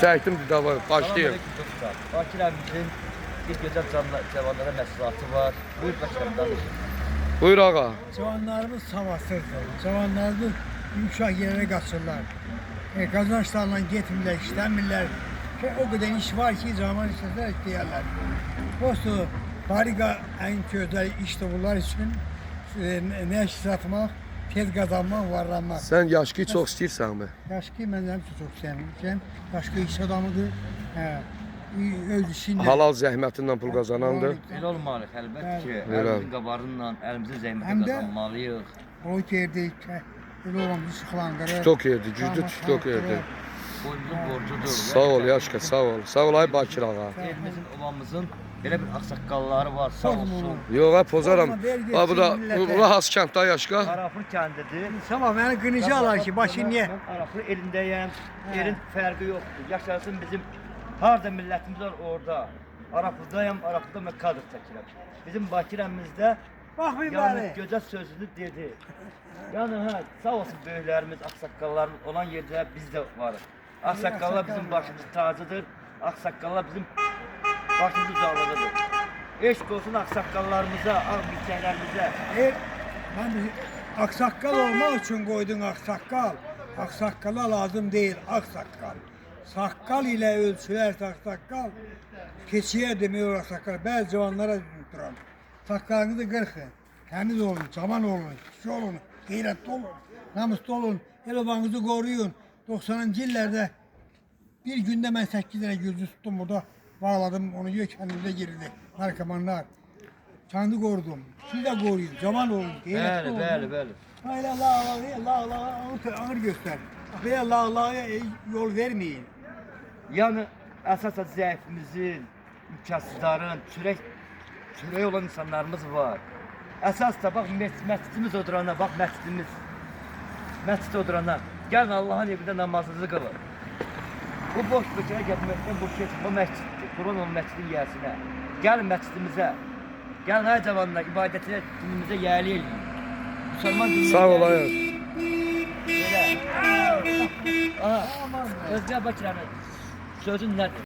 Çəkdim dava başlayım. Bakirəmizin bir gözəl cavanlara məsulatı var. Buyur Bakirəm, danış. Buyur ağa. Cavanlarımız savasızdır. Cavanlarımız yumuşak yerlere kaçırlar. Kazançlarla gitmirlər, işləmirlər. O kadar iş var ki zaman işləsələr istəyərlər. Prosto Bariqa en gözəl işdir bunlar için. Nəşi satmaq, tez qazanmaq, varlanmaq. Sən yaşqı çox istəyirsənmi? Yaşqı mən həmişə çox sevmişəm. Yaşqı iş adamıdır. Öz işinlə. Halal zəhmətindən pul qazanandır. Elə olmalıyıq, əlbəttə ki, Elə. əlimizin qabarınla, əlimizin zəhməti Həm də- qazanmalıyıq. O yerdə elə olan bir sıxlandırır. TikTok yerdi, güclü TikTok yerdi. Boynumuzun borcudur. Sağ ol Yaşqa, sağ ol. Sağ ol ay Bakir ağa. Elimizin, obamızın belə bir ağsaqqalları var, sağ olsun. Yox, ha pozaram. Ha bu da bura has kənddə Yaşqa. Arafır kəndidir. Sabah məni qınıcı alar ki, başı niyə? Mən Arafır elindəyəm, yerin fərqi yoxdur. Yaşasın bizim, harada millətimiz var orada. Arafırdayım, Arafırda mən kadr çəkirəm. Bizim Bakirəmizdə Bax bir yəni bəri. gözəl sözünü dedi. Yəni hə, sağ olsun böyüklərimiz, ağsaqqallarımız olan yerdə biz də varıq. Ağsaqqallar bizim başımız tacıdır. Ağsaqqallar bizim başımız ucalığıdır. Eşq olsun ağsaqqallarımıza, ağ bilçəklərimizə. Mən aksakkal olmaq üçün qoydun aksakkal. Aksakkala lazım değil aksakkal. Sakkal ile ölçülərsə aksakkal. Keçiyə demiyor aksakkal. Bəzi cavanlara tuturam. Sakkalınızı qırxın. Təmiz olun, cavan olun, kişi olun, qeyrətli olun, namuslu olun. El obanızı koruyun. 90-cı illərdə bir gündə mən 8 dənə gözü tuttum burada. Bağladım, onu yiyor kendimize girdi. Narkomanlar. Kendi korudum. Siz de koruyun, cavan olun, qeyrətli olun. Bəli. Hayla la ağır göster. Akıya la yol vermeyin. Yəni əsasən zəifimizin, imkansızların, çörək olan insanlarımız var. Əsas da bax məscidimiz odurana, bax məscidimiz. Məscid odurana. Gəlin Allahın evində namazınızı qılın. Bu boş bökərə getməkdən boş keçin. Bu məsciddir. Quran onun məscidin yiyəsinə. Gəlin məscidimizə. Gəlin ay cavanlar, ibadətinə, dinimizə yiyəli eləyin. Müsəlman dinimizə Sağ ol Ayaz. Belə. Aha. Özgə Bakirəmin sözün nədir?